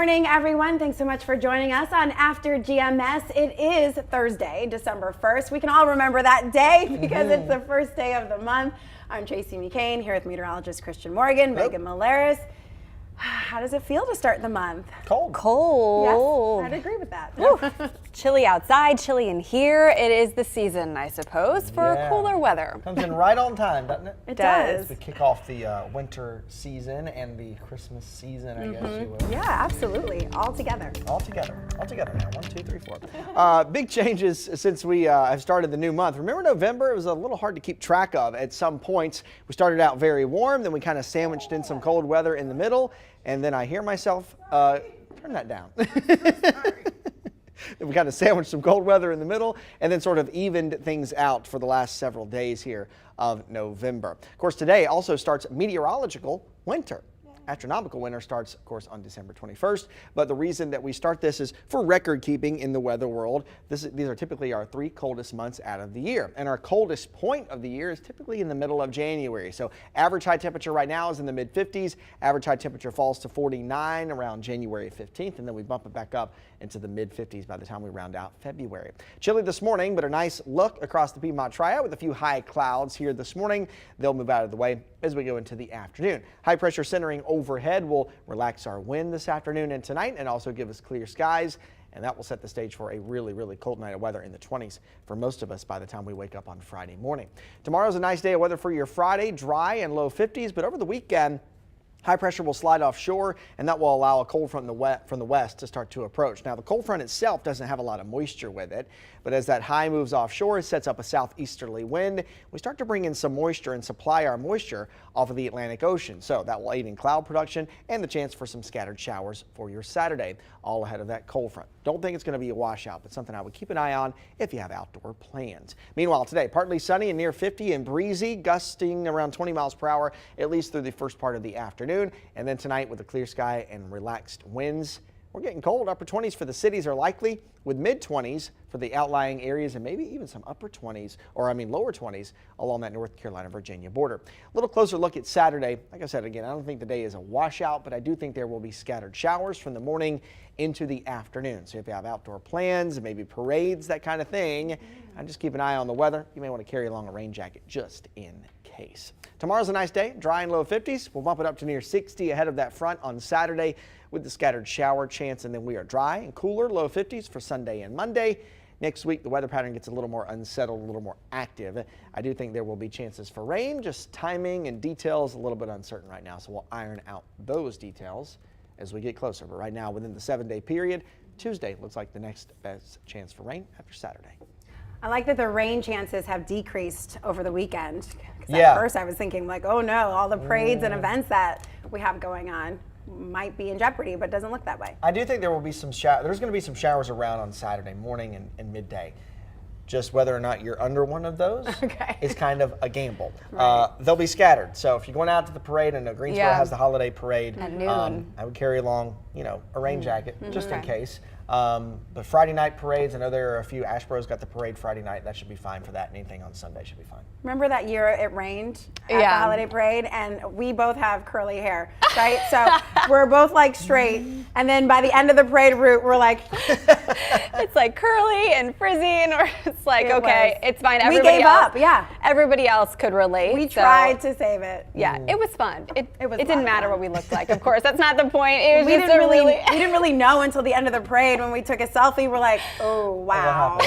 morning, everyone. Thanks so much for joining us on After GMS. It is Thursday, December 1st. We can all remember that day because it's the first day of the month. I'm Tracy McCain here with meteorologist Christian Morgan, Megan Malaris. How does it feel to start the month? Cold. Yes, I'd agree with that. Chilly outside, chilly in here. It is the season, I suppose, for cooler weather. Comes in right on time, doesn't it? It does. To kick off the winter season and the Christmas season, I guess you will. Yeah, absolutely. All together. All together now. 1, 2, 3, 4. Big changes since we have started the new month. Remember November? It was a little hard to keep track of at some points. We started out very warm, then we kind of sandwiched in some cold weather in the middle, and then I hear myself, turn that down. We kind of sandwiched some cold weather in the middle and then sort of evened things out for the last several days here of November. Of course, today also starts meteorological winter. Astronomical winter starts, of course, on December 21st, but the reason that we start this is for record keeping in the weather world. These are typically our 3 coldest months out of the year, and our coldest point of the year is typically in the middle of January. So average high temperature right now is in the mid-50s. Average high temperature falls to 49 around January 15th, and then we bump it back up into the mid-50s by the time we round out February. Chilly this morning, but a nice look across the Piedmont Triad with a few high clouds here this morning. They'll move out of the way as we go into the afternoon. High pressure centering overhead will relax our wind this afternoon and tonight and also give us clear skies, and that will set the stage for a really, really cold night of weather in the 20s for most of us by the time we wake up on Friday morning. Tomorrow's a nice day of weather for your Friday, dry and low 50s, but over the weekend, high pressure will slide offshore, and that will allow a cold front from the west to start to approach. Now, the cold front itself doesn't have a lot of moisture with it, but as that high moves offshore, it sets up a southeasterly wind. We start to bring in some moisture and supply our moisture off of the Atlantic Ocean. So that will aid in cloud production and the chance for some scattered showers for your Saturday, all ahead of that cold front. Don't think it's going to be a washout, but something I would keep an eye on if you have outdoor plans. Meanwhile, today, partly sunny and near 50 and breezy, gusting around 20 miles per hour, at least through the first part of the afternoon. And then tonight with a clear sky and relaxed winds, we're getting cold. Upper 20s for the cities are likely, with mid 20s for the outlying areas and maybe even some lower 20s along that North Carolina-Virginia border. A little closer look at Saturday. Like I said, again, I don't think the day is a washout, but I do think there will be scattered showers from the morning into the afternoon. So if you have outdoor plans, maybe parades, that kind of thing, and just keep an eye on the weather. You may want to carry along a rain jacket just in case. Tomorrow's a nice day, dry and low 50s. We'll bump it up to near 60 ahead of that front on Saturday with the scattered shower chance, and then we are dry and cooler, low 50s for Sunday and Monday. Next week, the weather pattern gets a little more unsettled, a little more active. I do think there will be chances for rain, just timing and details a little bit uncertain right now, so we'll iron out those details as we get closer. But right now, within the 7-day period, Tuesday looks like the next best chance for rain after Saturday. I like that the rain chances have decreased over the weekend. At first I was thinking like, oh no, all the parades and events that we have going on might be in jeopardy, but it doesn't look that way. I do think there will be some there's going to be some showers around on Saturday morning and midday. Just whether or not you're under one of those is kind of a gamble. Right. They'll be scattered. So if you're going out to the parade, and Greensboro has the holiday parade at noon, I would carry along, a rain jacket just in case. But Friday night parades, I know there are a few. Asheboro's got the parade Friday night. That should be fine for that. Anything on Sunday should be fine. Remember that year it rained at the holiday parade, and we both have curly hair, right? So we're both like straight, and then by the end of the parade route, we're like, it's like curly and frizzy, and it's like, it's fine. We gave up, Everybody else could relate. We tried to save it. Yeah, it was fun. It was didn't matter what we looked like. Of course, that's not the point. It was we didn't really know until the end of the parade when we took a selfie. We're like, oh wow,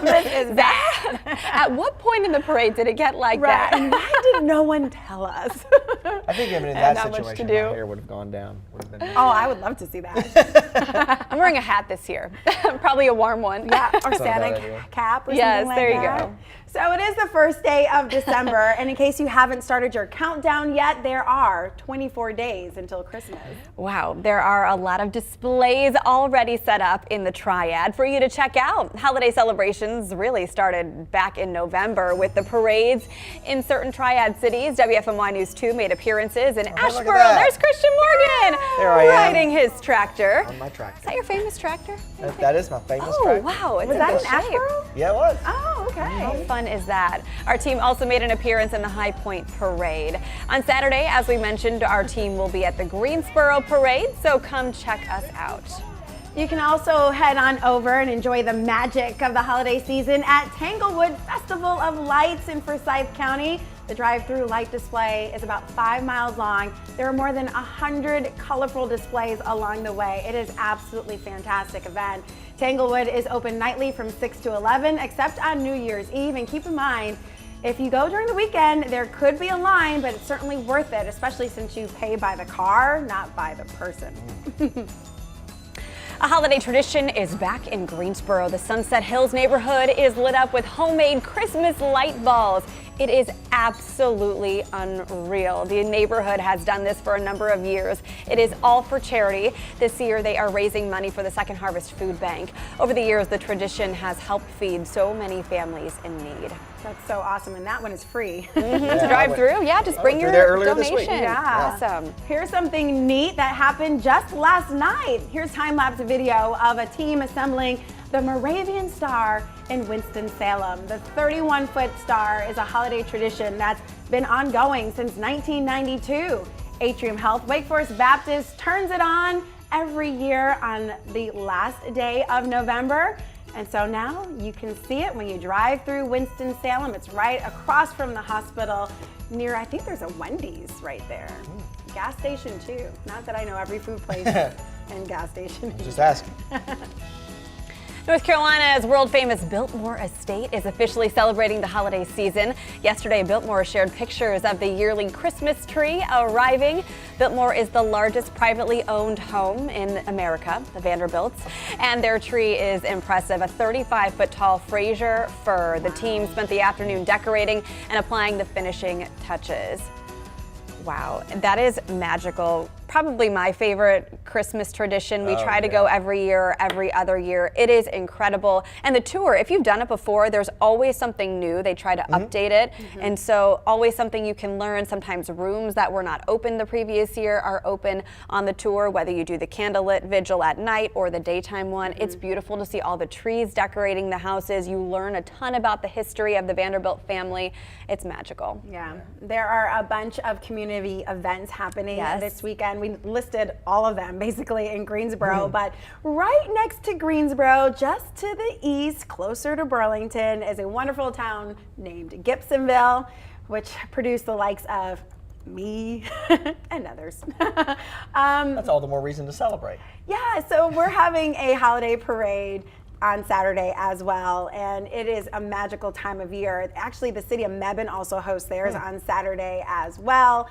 this is bad. At what point in the parade did it get like that? And why did no one tell us? I think even in that situation, my hair would have gone down. Oh, I would love to see that. I'm wearing a hat this year. Probably a warm one. Yeah, or Santa cap or something like that. Yes, there you go. So it is the first day of December, and in case you haven't started your countdown yet, there are 24 days until Christmas. Wow, there are a lot of displays already set up in the Triad for you to check out. Holiday celebrations really started back back in November with the parades in certain triad cities. WFMY News 2 made appearances in Asheboro. There's Christian Morgan riding his tractor. On my tractor. Is that your famous tractor? That is my famous Oh, tractor. wow. It's Was in that good in shape. Asheboro? Yeah, it was. Oh, okay. How fun is that? Our team also made an appearance in the High Point Parade. On Saturday, as we mentioned, our team will be at the Greensboro Parade, so come check us out. You can also head on over and enjoy the magic of the holiday season at Tanglewood Festival of Lights in Forsyth County. The drive-through light display is about 5 miles long. There are more than 100 colorful displays along the way. It is absolutely fantastic event. Tanglewood is open nightly from 6 to 11, except on New Year's Eve. And keep in mind, if you go during the weekend, there could be a line, but it's certainly worth it, especially since you pay by the car, not by the person. A holiday tradition is back in Greensboro. The Sunset Hills neighborhood is lit up with homemade Christmas light balls. It is absolutely unreal. The neighborhood has done this for a number of years. It is all for charity. This year they are raising money for the Second Harvest Food Bank. Over the years, the tradition has helped feed so many families in need. That's so awesome, and that one is free. Yeah, Drive through, just bring your there earlier this week. donation. Yeah. Awesome. Here's something neat that happened just last night. Here's time-lapse video of a team assembling the Moravian Star in Winston-Salem. The 31-foot star is a holiday tradition that's been ongoing since 1992. Atrium Health Wake Forest Baptist turns it on every year on the last day of November. And so now you can see it when you drive through Winston-Salem. It's right across from the hospital near, I think there's a Wendy's right there. Gas station too. Not that I know every food place and gas station. Just asking. North Carolina's world-famous Biltmore Estate is officially celebrating the holiday season. Yesterday, Biltmore shared pictures of the yearly Christmas tree arriving. Biltmore is the largest privately owned home in America, the Vanderbilts, and their tree is impressive, a 35-foot tall Fraser fir. The team spent the afternoon decorating and applying the finishing touches. Wow, that is magical. Probably my favorite Christmas tradition. We try to go every year, every other year. It is incredible. And the tour, if you've done it before, there's always something new. They try to update it. And so always something you can learn. Sometimes rooms that were not open the previous year are open on the tour, whether you do the candlelit vigil at night or the daytime one. It's beautiful to see all the trees decorating the houses. You learn a ton about the history of the Vanderbilt family. It's magical. Yeah, there are a bunch of community events happening this weekend. We listed all of them basically in Greensboro, but right next to Greensboro, just to the east, closer to Burlington, is a wonderful town named Gibsonville, which produced the likes of me and others. That's all the more reason to celebrate. Yeah, so we're having a holiday parade on Saturday as well, and it is a magical time of year. Actually, the city of Mebane also hosts theirs on Saturday as well.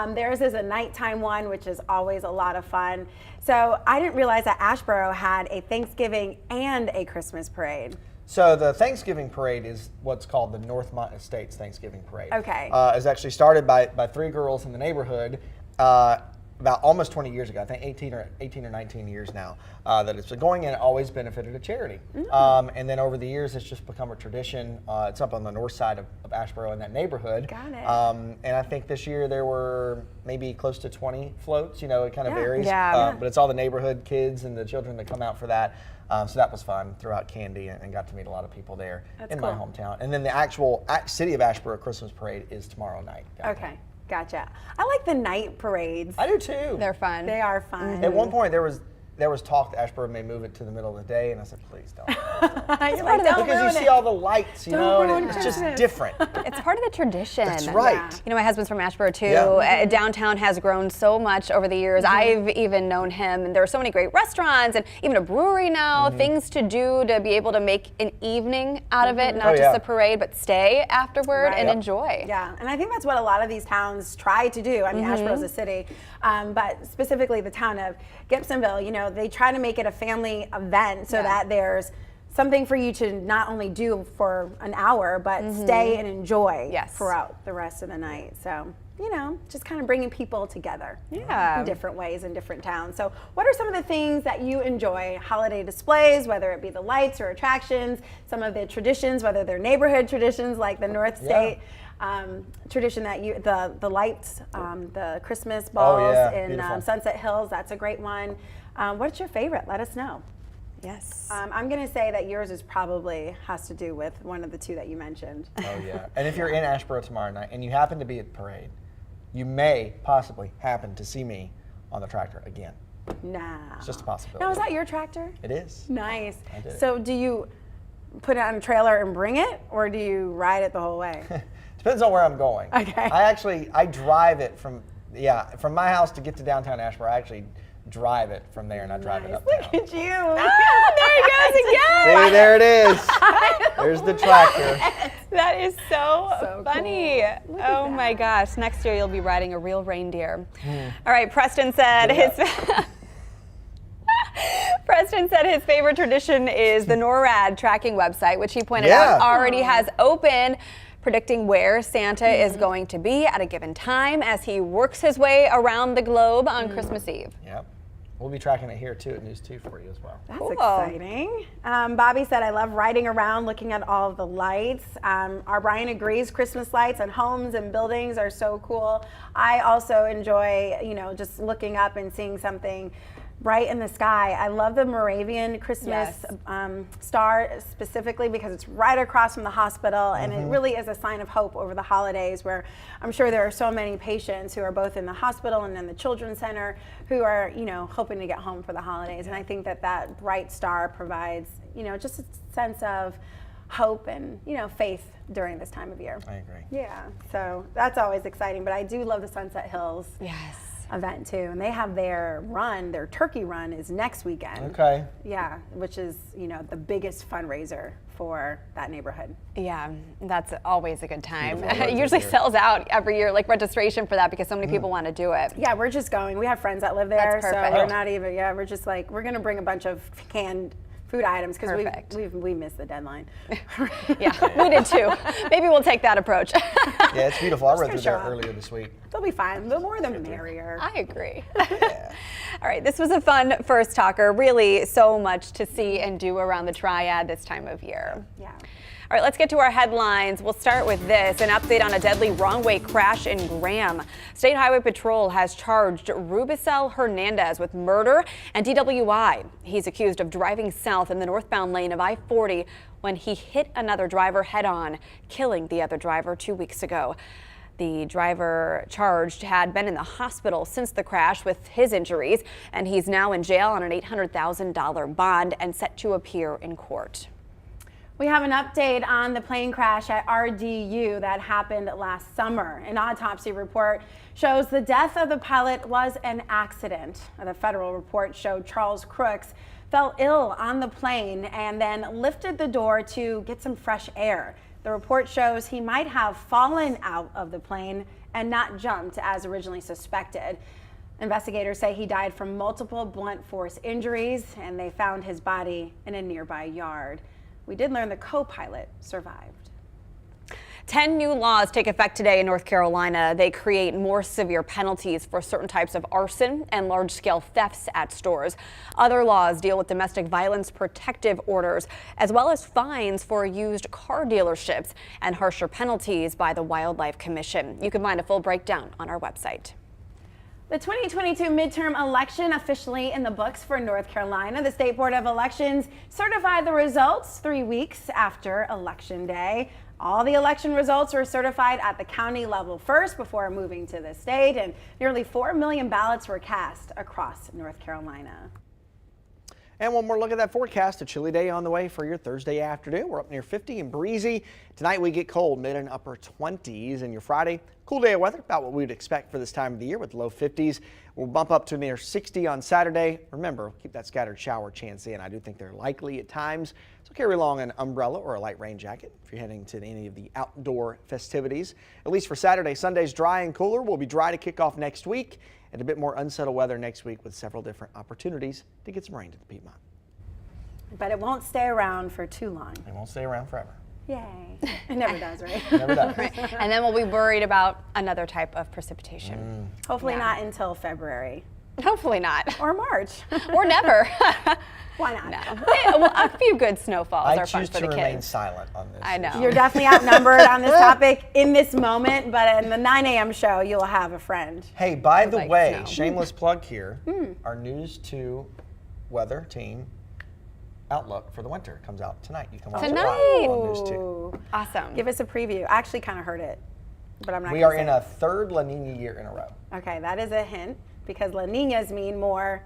Theirs is a nighttime one, which is always a lot of fun. So I didn't realize that Asheboro had a Thanksgiving and a Christmas parade. So the Thanksgiving parade is what's called the Northmont Estates Thanksgiving Parade. Okay. It's actually started by 3 girls in the neighborhood about almost 20 years ago. I think 18 or 19 years now that it's been going, and it always benefited a charity. And then over the years, it's just become a tradition. It's up on the north side of Asheboro in that neighborhood. Got it. And I think this year there were maybe close to 20 floats. You know, it kind of varies. Yeah. But it's all the neighborhood kids and the children that come out for that. So that was fun. Threw out candy and got to meet a lot of people there in my hometown. And then the actual city of Asheboro Christmas parade is tomorrow night. Okay, gotcha. I like the night parades. I do too. They're fun. They are fun. At one point there was talk that Asheboro may move it to the middle of the day, and I said, please don't. You're like, don't Because ruin you see it. all the lights, you know, ruin and it's just Christmas. different. It's part of the tradition. That's right. Yeah. You know, my husband's from Asheboro too. Yeah. Downtown has grown so much over the years. I've even known him, and there are so many great restaurants and even a brewery now, things to do to be able to make an evening out of it, not just a parade, but stay afterward and enjoy. Yeah, and I think that's what a lot of these towns try to do. I mean, Asheboro's a city, but specifically the town of Gibsonville, you know, they try to make it a family event so that there's something for you to not only do for an hour, but stay and enjoy throughout the rest of the night. So just kind of bringing people together. Yeah. In different ways in different towns. So what are some of the things that you enjoy? Holiday displays, whether it be the lights or attractions, some of the traditions, whether they're neighborhood traditions like the North State. Tradition that the lights, the Christmas balls in Sunset Hills, that's a great one. What's your favorite? Let us know. Yes. I'm going to say that yours is probably has to do with one of the two that you mentioned. Oh yeah. And if you're in Asheboro tomorrow night and you happen to be at the parade, you may possibly happen to see me on the tractor again. Nah. It's just a possibility. Now, is that your tractor? It is. Nice. I did. So do you put it on a trailer and bring it, or do you ride it the whole way? Depends on where I'm going. Okay. I drive it from my house to get to downtown Asheboro. I actually drive it from there, and I drive it uptown. Look at you. There he goes again. See, there it is. There's the tractor. That is so funny. Cool. Look at Oh my that. gosh. Next year you'll be riding a real reindeer. All right, Preston said his favorite tradition is the NORAD tracking website, which he pointed out already has open, predicting where Santa is going to be at a given time as he works his way around the globe on Christmas Eve. Yep. We'll be tracking it here too at News 2 for you as well. That's Cool. exciting. Bobby said, I love riding around looking at all of the lights. Our Brian agrees, Christmas lights on homes and buildings are so cool. I also enjoy, just looking up and seeing something bright in the sky. I love the Moravian Christmas star specifically because it's right across from the hospital, and it really is a sign of hope over the holidays, where I'm sure there are so many patients who are both in the hospital and in the children's center who are, hoping to get home for the holidays. And I think that bright star provides, just a sense of hope and, faith during this time of year. I agree. Yeah, so that's always exciting. But I do love the Sunset Hills event too, and they have their turkey run is next weekend. Okay. Yeah, which is the biggest fundraiser for that neighborhood. Yeah, that's always a good time. Beautiful. It usually sells out every year, like registration for that, because so many people want to do it. Yeah, we're just going. We have friends that live there, That's perfect. so we're not even. Yeah, we're just like we're gonna bring a bunch of canned food items because we missed the deadline. Yeah, we did too. Maybe we'll take that approach. Yeah, it's beautiful. I rode through there shop. earlier this week. They'll be fine. The more the merrier. I agree. Yeah. All right, this was a fun first talker. Really, so much to see and do around the Triad this time of year. Yeah. All right, let's get to our headlines. We'll start with this, an update on a deadly wrong-way crash in Graham. State Highway Patrol has charged Rubicel Hernandez with murder and DWI. He's accused of driving south in the northbound lane of I-40 when he hit another driver head-on, killing the other driver 2 weeks ago. The driver charged had been in the hospital since the crash with his injuries, and he's now in jail on an $800,000 bond and set to appear in court. We have an update on the plane crash at RDU that happened last summer. An autopsy report shows the death of the pilot was an accident. The federal report showed Charles Crooks fell ill on the plane and then lifted the door to get some fresh air. The report shows he might have fallen out of the plane and not jumped as originally suspected. Investigators say he died from multiple blunt force injuries, and they found his body in a nearby yard. We did learn the co-pilot survived. 10 new laws take effect today in North Carolina. They create more severe penalties for certain types of arson and large-scale thefts at stores. Other laws deal with domestic violence protective orders, as well as fines for used car dealerships and harsher penalties by the Wildlife Commission. You can find a full breakdown on our website. The 2022 midterm election officially in the books for North Carolina. The State Board of Elections certified the results 3 weeks after Election Day. All the election results were certified at the county level first before moving to the state, and nearly 4 million ballots were cast across North Carolina. And one more look at that forecast. A chilly day on the way for your Thursday afternoon. We're up near 50 and breezy. Tonight we get cold, mid and upper 20s. And your Friday, cool day of weather, about what we would expect for this time of the year with low 50s. We'll bump up to near 60 on Saturday. Remember, keep that scattered shower chance in. I do think they're likely at times. So carry along an umbrella or a light rain jacket if you're heading to any of the outdoor festivities. At least for Saturday, Sunday's dry and cooler. We'll be dry to kick off next week, and a bit more unsettled weather next week with several different opportunities to get some rain to the Piedmont. But it won't stay around for too long. It won't stay around forever. Yay. It never does, right? Never does. And then we'll be worried about another type of precipitation. Hopefully not until February. Hopefully not. Or March. Or never. Why not? No. Yeah, well, a few good snowfalls I are fun choose for to the remain kids. silent on this. I know. You're definitely outnumbered on this topic in this moment, but in the 9 a.m. show, you'll have a friend. Hey, by the like way, snow. shameless plug here. Our News 2 weather team outlook for the winter comes out tonight. You can watch it live on News 2. Ooh. Awesome. Give us a preview. I actually kind of heard it, but I'm not We gonna are say in it. a third La Nina year in a row. Okay, that is a hint because La Ninas mean more.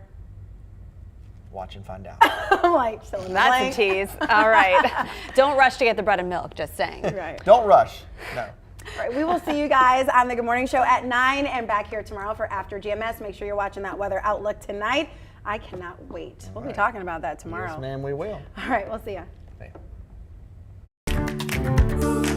Watch and find out. I'm like, so That's a tease. All right. Don't rush to get the bread and milk, just saying. Right. Don't rush. No. All right. We will see you guys on the Good Morning Show at 9 and back here tomorrow for After GMS. Make sure you're watching that weather outlook tonight. I cannot wait. We'll be talking about that tomorrow. Yes, ma'am, we will. All right, we'll see ya. Bye.